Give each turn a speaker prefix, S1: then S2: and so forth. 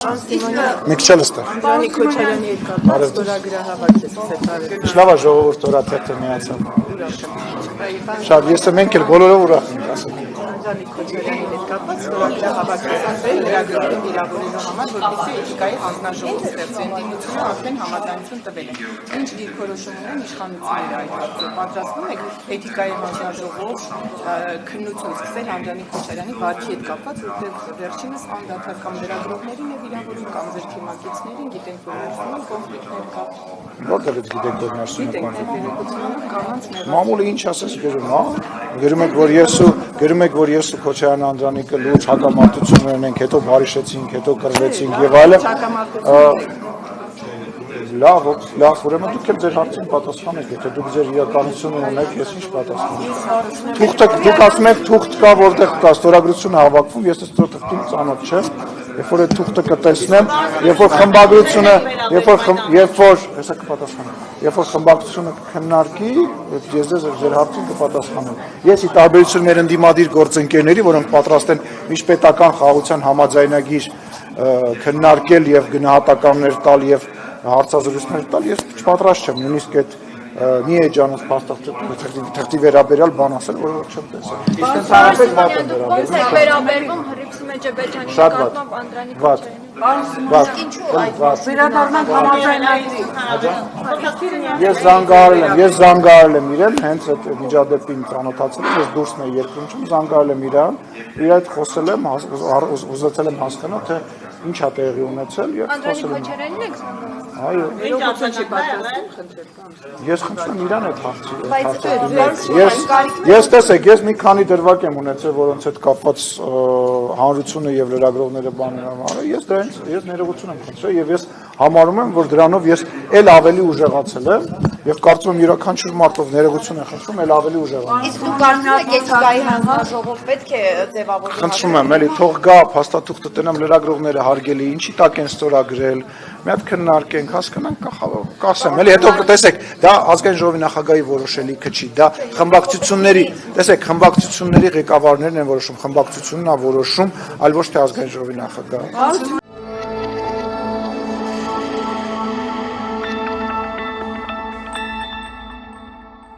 S1: Միկչելստը։
S2: Անդրանիկ Քոչարյանի հետ կապված ստորագրահավաք է ցուցարարել։
S1: Շլավա ժողովուրդ օրաթերթը միացավ։ Շատ ես մենք էլ բոլորով ուրախ ենք ասել։
S2: Անդրանիկ Քոչարյանի հետ կապված ստորագրահավաք է ցուցարարել լրագրողի վիրավորելու համար, որպեսզի էթիկայի հանձնաժողով ստեղծի ընդդիմությունը արդեն համաձայնություն տվել է։ Ինչ դիրքորոշում ունեն իշխանությունները այդ հարցում։ Պատրաստվում եք էթիկայի հանձնաժողով քննություն սկսել Անդրանիկ Քոչարյանի վարքի հետ կապված, որտեղ վերջինս անդադար կամ լրագրողներին է վիրավորում կամ ձեր թիմակիցներին, գիտենք, որ ներսում կոնֆլիկտներ կա։
S1: Որտեղ է գիտեք, որ ներսում
S2: Գիտենք, ներկայացնում կանանց
S1: Մամուլը ինչ ասես գրում, հա։ Գրում եք, որ ես ու Քոչարյան Անդրանիկը լուրջ հակամարտություն ունենք, հետո բարիշեցինք, հետո կռվեցինք եւ այլն։ Լավ, ուրեմն դուք էլ ձեր հարցին պատասխանեք, եթե դուք ձեր իրականությունը ունեք, ես ինչ պատասխանեմ։ Դուք ասում եք թուղթ կա, որտեղ կա ստորագրությունը հավաքվում, ես այս թուղթին ծանոթ չեմ, երբ որ այդ թուղթը կտեսնեմ, երբ որ խմբագրությունը, երբ որ խմբակցությունը կքննարկի, ես ձեր հարցին կպատասխանեմ։ Ես ի տարբերություն մեր ընդդիմադիր գործընկերների, որոնք պատրաստ են միջպետական խաղաղության համաձայնագիր քննարկել եւ գնահատականներ տալ եւ հարցազրույցներ տալ, ես չպատրաստ չեմ, նույնիսկ այդ մի էջանոց թղթի վերաբերյալ բան ասել, որ չեմ տեսել։ Իսկ ընդհանրապես վատ եմ
S3: վերաբերվում Հռիփ Սմեջաբեջյանի նկատմամբ Անդրանիկ Քոչարյանի։
S2: Վերադառնանք համաձայնագրի։
S1: Ես զանգահարել եմ իրեն, հենց այդ միջադեպին ծանոթացել եմ, ես դուրսն եմ երկրում, զանգահարել եմ իրան, իր հետ խոսել եմ, ուզեցել եմ հասկանալ, թե ինչ է տեղի ունեցել եւ խոսել եմ։
S3: Անդրանիկ Քոչարյանին եք զանգահարել։
S1: Այո։ Ես խնդրում եմ իրան այդ հարցը։ Ես տեսեք, ես մի քանի դրվագ եմ ունեցել, որոնց հետ կապված հանրությունը եւ լրագրողները բաներ են արել։ Ես ներողություն եմ խնդրել եւ ես համարում եմ, որ դրանով ես ել ավելի ուժեղացել եմ եւ կարծում եմ յուրաքանչյուր մարդով ներողություն եմ խնդրում, ել ավելի ուժեղանում։
S3: Իսկ դուք կարծում եք էթիկայի հանձնաժողով պետք է ձևավորվի։
S1: Խնդրում եմ, էլի թող գա փաստաթուղթը տնեմ լրագրողները հարգելի, ինչի տակ են ստորագրել, մի հատ քննարկենք, հասկանանք, կասեմ, էլի հետո տեսեք, դա ազգային ժողովի նախագահի որոշելիքը չի, դա խմբակցությունների, տեսեք, խմբակցությունների ղեկավարներն են որոշում, խմբակցությունն է որոշում, այլ ոչ թե ազգային ժողովի նախագահը։